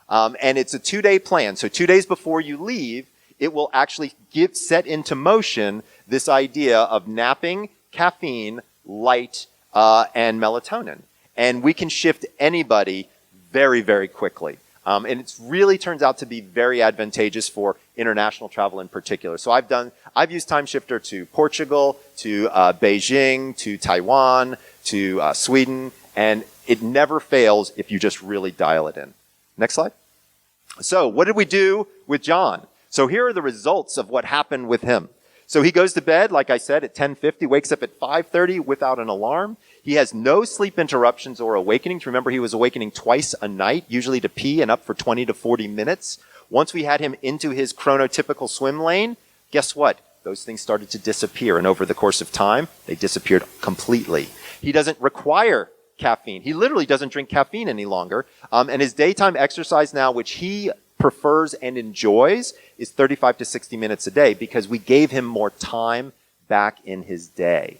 Speaker 1: And it's a 2-day plan. So 2 days before you leave, it will actually set into motion this idea of napping, caffeine, light, and melatonin. And we can shift anybody very, very quickly. And it really turns out to be very advantageous for international travel in particular. So I've used Timeshifter to Portugal, to Beijing, to Taiwan, to Sweden, and it never fails if you just really dial it in. Next slide. So what did we do with John? So here are the results of what happened with him. So he goes to bed, like I said, at 10:50, wakes up at 5:30 without an alarm. He has no sleep interruptions or awakenings. Remember, he was awakening twice a night, usually to pee and up for 20 to 40 minutes. Once we had him into his chronotypical swim lane, guess what? Those things started to disappear. And over the course of time, they disappeared completely. He doesn't require caffeine. He literally doesn't drink caffeine any longer. And his daytime exercise now, which he prefers and enjoys, is 35 to 60 minutes a day because we gave him more time back in his day.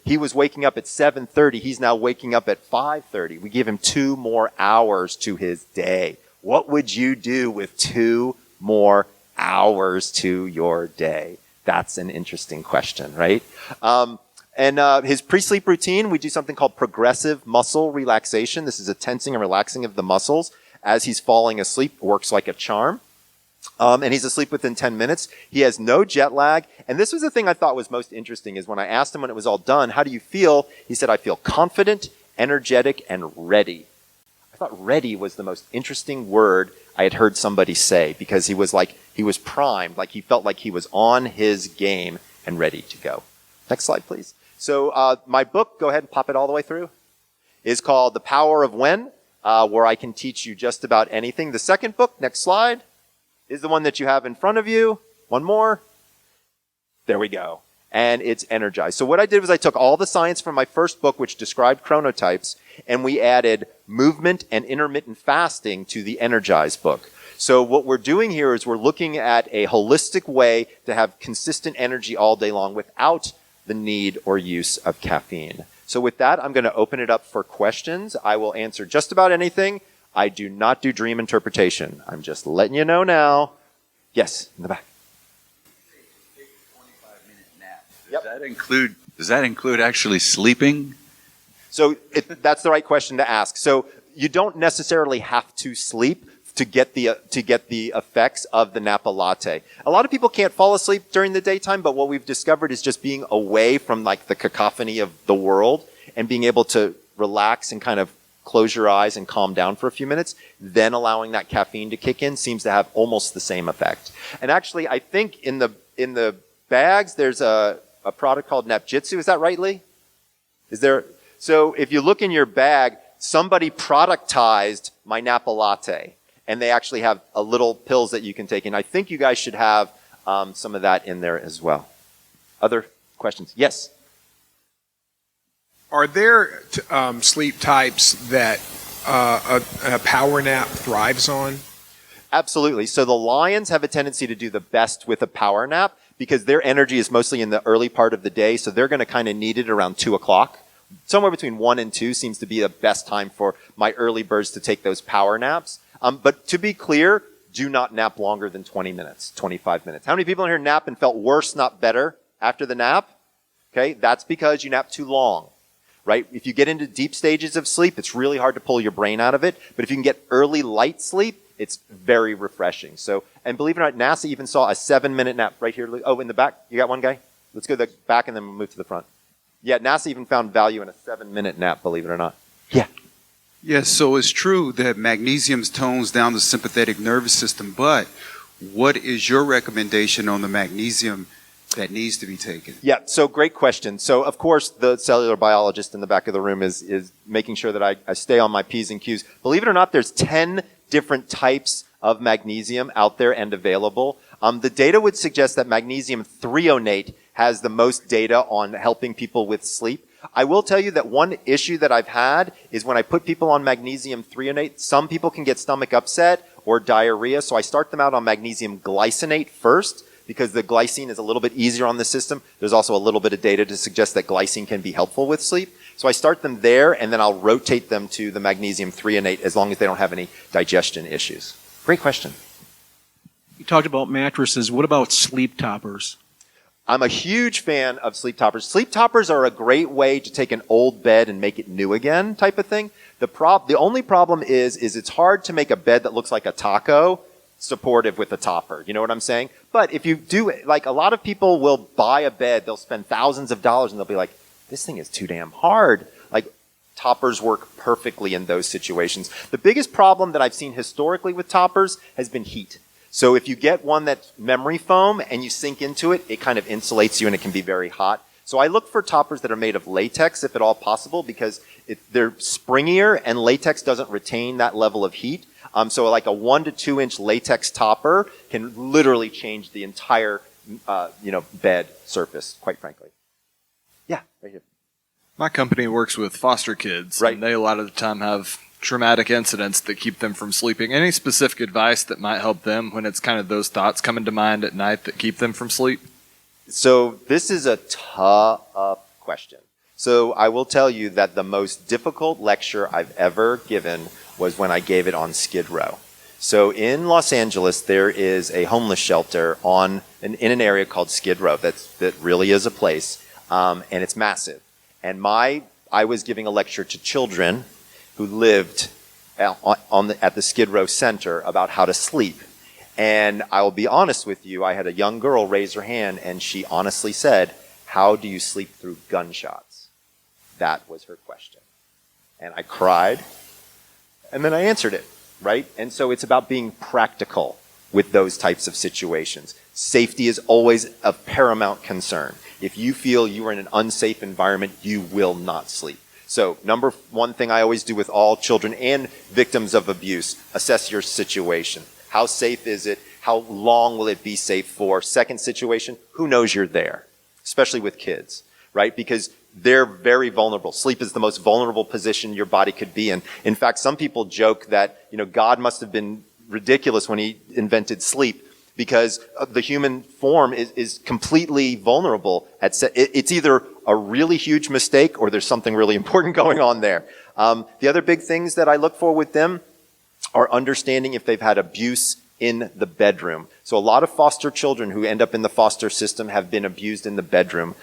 Speaker 1: He was waking up at 7:30. He's now waking up at 5:30. We give him 2 more hours to his day. What would you do with 2 more hours to your day? That's an interesting question, right? His pre-sleep routine, we do something called progressive muscle relaxation. This is a tensing and relaxing of the muscles as he's falling asleep. Works like a charm. And he's asleep within 10 minutes. He has no jet lag. And this was the thing I thought was most interesting is when I asked him when it was all done, how do you feel? He said, I feel confident, energetic, and ready. I thought ready was the most interesting word I had heard somebody say because he was primed, like he felt like he was on his game and ready to go. Next slide, please. So my book, go ahead and pop it all the way through, is called The Power of When, where I can teach you just about anything. The second book, next slide, is the one that you have in front of you. One more. There we go. And it's Energized. So what I did was I took all the science from my first book, which described chronotypes, and we added movement and intermittent fasting to the Energized book. So what we're doing here is we're looking at a holistic way to have consistent energy all day long without the need or use of caffeine. So with that, I'm going to open it up for questions. I will answer just about anything. I do not do dream interpretation. I'm just letting you know now. Yes, in the back.
Speaker 7: Does that include actually sleeping?
Speaker 1: So that's the right question to ask. So you don't necessarily have to sleep to get the effects of the Napa latte. A lot of people can't fall asleep during the daytime, but what we've discovered is just being away from like the cacophony of the world and being able to relax and kind of close your eyes and calm down for a few minutes, then allowing that caffeine to kick in seems to have almost the same effect. And actually, I think in the bags there's a product called Napjitsu. Is that right, Lee? So if you look in your bag, somebody productized my Napa latte, and they actually have a little pills that you can take. And I think you guys should have some of that in there as well. Other questions? Yes.
Speaker 8: Are there sleep types that a power nap thrives on?
Speaker 1: Absolutely. So the lions have a tendency to do the best with a power nap because their energy is mostly in the early part of the day. So they're going to kind of need it around 2 o'clock. Somewhere between 1 and 2 seems to be the best time for my early birds to take those power naps. But to be clear, do not nap longer than 20 minutes, 25 minutes. How many people in here nap and felt worse, not better after the nap? Okay, that's because you nap too long, right? If you get into deep stages of sleep, it's really hard to pull your brain out of it. But if you can get early light sleep, it's very refreshing. So, and believe it or not, NASA even saw a 7-minute nap right here. Oh, in the back, you got one guy? Let's go to the back and then we'll move to the front. Yeah, NASA even found value in a 7-minute nap, believe it or not. Yeah.
Speaker 7: Yes, so it's true that magnesium tones down the sympathetic nervous system, but what is your recommendation on the magnesium that needs to be taken?
Speaker 1: Yeah, so great question. So, of course, the cellular biologist in the back of the room is making sure that I stay on my P's and Q's. Believe it or not, there's 10 different types of magnesium out there and available. The data would suggest that magnesium threonate has the most data on helping people with sleep. I will tell you that one issue that I've had is when I put people on magnesium threonate, some people can get stomach upset or diarrhea, so I start them out on magnesium glycinate first because the glycine is a little bit easier on the system. There's also a little bit of data to suggest that glycine can be helpful with sleep. So I start them there, and then I'll rotate them to the magnesium threonate as long as they don't have any digestion issues. Great question.
Speaker 9: You talked about mattresses. What about sleep toppers?
Speaker 1: I'm a huge fan of sleep toppers. Sleep toppers are a great way to take an old bed and make it new again type of thing. The only problem is it's hard to make a bed that looks like a taco supportive with a topper. You know what I'm saying? But if you do, like a lot of people will buy a bed, they'll spend thousands of dollars and they'll be like, this thing is too damn hard. Like toppers work perfectly in those situations. The biggest problem that I've seen historically with toppers has been heat. So if you get one that's memory foam and you sink into it, it kind of insulates you and it can be very hot. So I look for toppers that are made of latex if at all possible because they're springier and latex doesn't retain that level of heat. So like a 1 to 2 inch latex topper can literally change the entire bed surface, quite frankly. Yeah, right here.
Speaker 10: My company works with foster kids,
Speaker 1: right.
Speaker 10: And they a lot of the time have traumatic incidents that keep them from sleeping. Any specific advice that might help them when it's kind of those thoughts coming to mind at night that keep them from sleep?
Speaker 1: So this is a tough question. So I will tell you that the most difficult lecture I've ever given was when I gave it on Skid Row. So in Los Angeles, there is a homeless shelter in an area called Skid Row that really is a place, and it's massive. And I was giving a lecture to children who lived at the Skid Row Center about how to sleep. And I will be honest with you, I had a young girl raise her hand, and she honestly said, "How do you sleep through gunshots?" That was her question. And I cried, and then I answered it, right? And so it's about being practical with those types of situations. Safety is always of paramount concern. If you feel you are in an unsafe environment, you will not sleep. So number one thing I always do with all children and victims of abuse, assess your situation. How safe is it? How long will it be safe for? Second situation, who knows you're there? Especially with kids, right? Because they're very vulnerable. Sleep is the most vulnerable position your body could be in. In fact, some people joke that, God must have been ridiculous when he invented sleep because the human form is completely vulnerable. It's either a really huge mistake or there's something really important going on there. The other big things that I look for with them are understanding if they've had abuse in the bedroom. So a lot of foster children who end up in the foster system have been abused in the bedroom.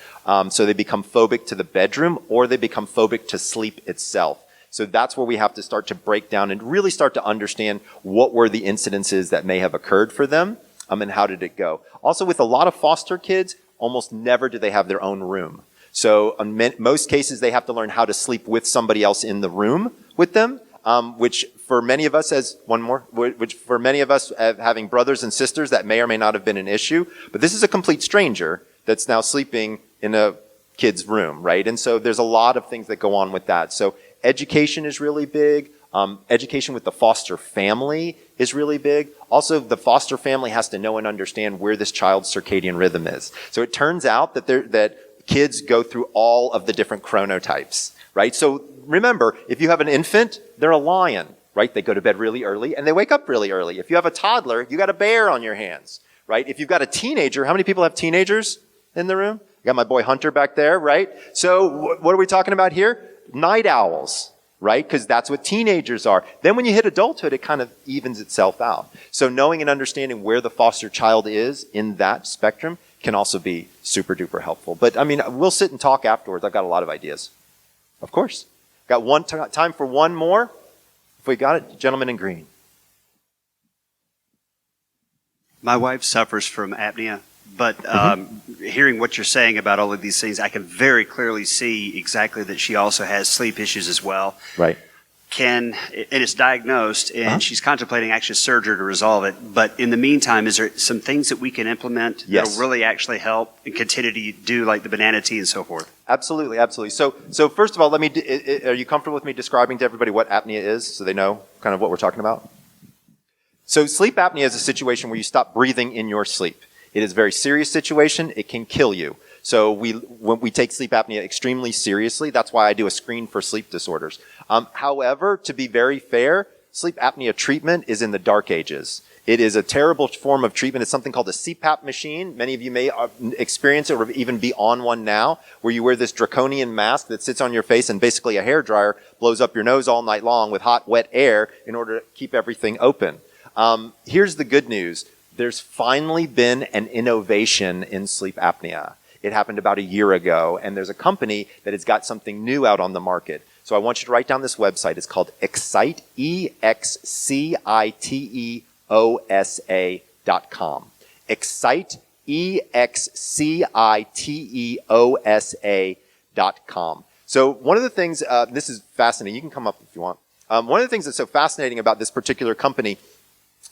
Speaker 1: So they become phobic to the bedroom or they become phobic to sleep itself. So that's where we have to start to break down and really start to understand what were the incidences that may have occurred for them and how did it go. Also with a lot of foster kids, almost never do they have their own room. So in most cases, they have to learn how to sleep with somebody else in the room with them. Which for many of us having brothers and sisters, that may or may not have been an issue. But this is a complete stranger that's now sleeping in a kid's room, right? And so there's a lot of things that go on with that. So education is really big. Education with the foster family is really big. Also, the foster family has to know and understand where this child's circadian rhythm is. So it turns out that kids go through all of the different chronotypes, right? So remember, if you have an infant, they're a lion, right? They go to bed really early and they wake up really early. If you have a toddler, you got a bear on your hands, right? If you've got a teenager, how many people have teenagers in the room? I got my boy Hunter back there, right? So what are we talking about here? Night owls, right? Because that's what teenagers are. Then when you hit adulthood, it kind of evens itself out. So knowing and understanding where the foster child is in that spectrum can also be super duper helpful. But we'll sit and talk afterwards. I've got a lot of ideas. Of course. Got time for one more? If we got it, gentleman in green.
Speaker 11: My wife suffers from apnea, but hearing what you're saying about all of these things, I can very clearly see exactly that she also has sleep issues as well.
Speaker 1: Right.
Speaker 11: And it's diagnosed, and she's contemplating actually surgery to resolve it. But in the meantime, is there some things that we can implement that'll really actually help and continue to do like the banana tea and so forth?
Speaker 1: Absolutely, absolutely. So first of all, are you comfortable with me describing to everybody what apnea is so they know kind of what we're talking about? So sleep apnea is a situation where you stop breathing in your sleep. It is a very serious situation. It can kill you. So when we take sleep apnea extremely seriously. That's why I do a screen for sleep disorders. However, to be very fair, sleep apnea treatment is in the dark ages. It is a terrible form of treatment. It's something called a CPAP machine. Many of you may experience it or even be on one now, where you wear this draconian mask that sits on your face and basically a hairdryer blows up your nose all night long with hot, wet air in order to keep everything open. Here's the good news. There's finally been an innovation in sleep apnea. It happened about a year ago, and there's a company that has got something new out on the market. So I want you to write down this website. It's called Excite, EXCITEOSA.com. Excite, EXCITEOSA.com. So one of the things, this is fascinating. You can come up if you want. One of the things that's so fascinating about this particular company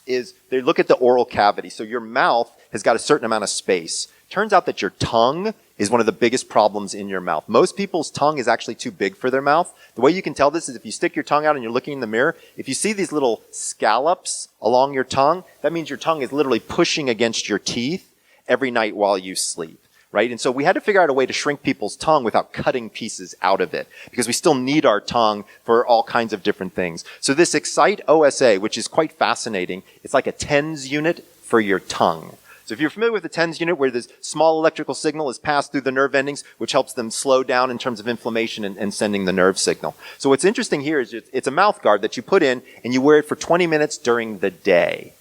Speaker 1: is they look at the oral cavity. So your mouth has got a certain amount of space. Turns out that your tongue is one of the biggest problems in your mouth. Most people's tongue is actually too big for their mouth. The way you can tell this is if you stick your tongue out and you're looking in the mirror, if you see these little scallops along your tongue, that means your tongue is literally pushing against your teeth every night while you sleep, right? And so we had to figure out a way to shrink people's tongue without cutting pieces out of it, because we still need our tongue for all kinds of different things. So this Excite OSA, which is quite fascinating, it's like a TENS unit for your tongue. So if you're familiar with the TENS unit, where this small electrical signal is passed through the nerve endings, which helps them slow down in terms of inflammation and sending the nerve signal. So what's interesting here is it's a mouth guard that you put in, and you wear it for 20 minutes during the day.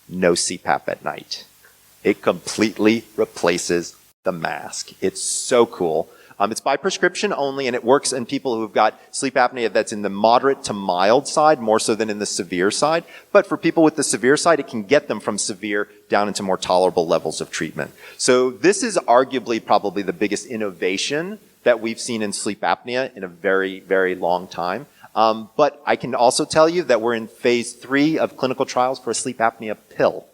Speaker 1: No CPAP at night. It completely replaces the mask. It's so cool. It's by prescription only, and it works in people who've got sleep apnea that's in the moderate to mild side, more so than in the severe side. But for people with the severe side, it can get them from severe down into more tolerable levels of treatment. So this is arguably probably the biggest innovation that we've seen in sleep apnea in a very, very long time. But I can also tell you that we're in phase 3 of clinical trials for a sleep apnea pill.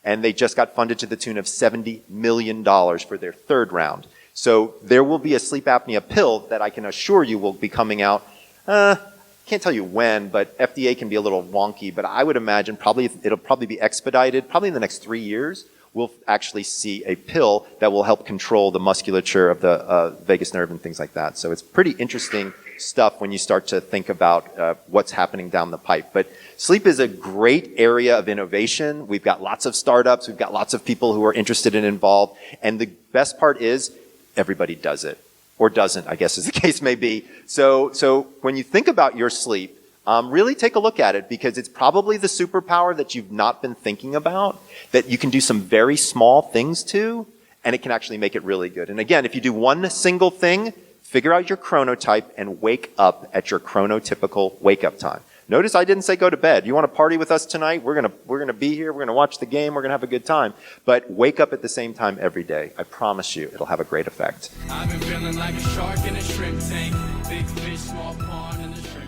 Speaker 1: And they just got funded to the tune of $70 million for their third round. So there will be a sleep apnea pill that I can assure you will be coming out. Can't tell you when, but FDA can be a little wonky. But I would imagine it'll probably be expedited. Probably in the next 3 years, we'll actually see a pill that will help control the musculature of the vagus nerve and things like that. So it's pretty interesting stuff when you start to think about what's happening down the pipe. But sleep is a great area of innovation. We've got lots of startups. We've got lots of people who are interested and involved. And the best part is everybody does it. Or doesn't, I guess as the case may be. So when you think about your sleep, really take a look at it, because it's probably the superpower that you've not been thinking about, that you can do some very small things to, and it can actually make it really good. And again, if you do one single thing, figure out your chronotype and wake up at your chronotypical wake-up time. Notice I didn't say go to bed. You want to party with us tonight? We're gonna be here. We're gonna watch the game. We're gonna have a good time. But wake up at the same time every day. I promise you, it'll have a great effect.
Speaker 12: I've been feeling like a shark in a shrimp tank. Big fish, small pond in the shrimp.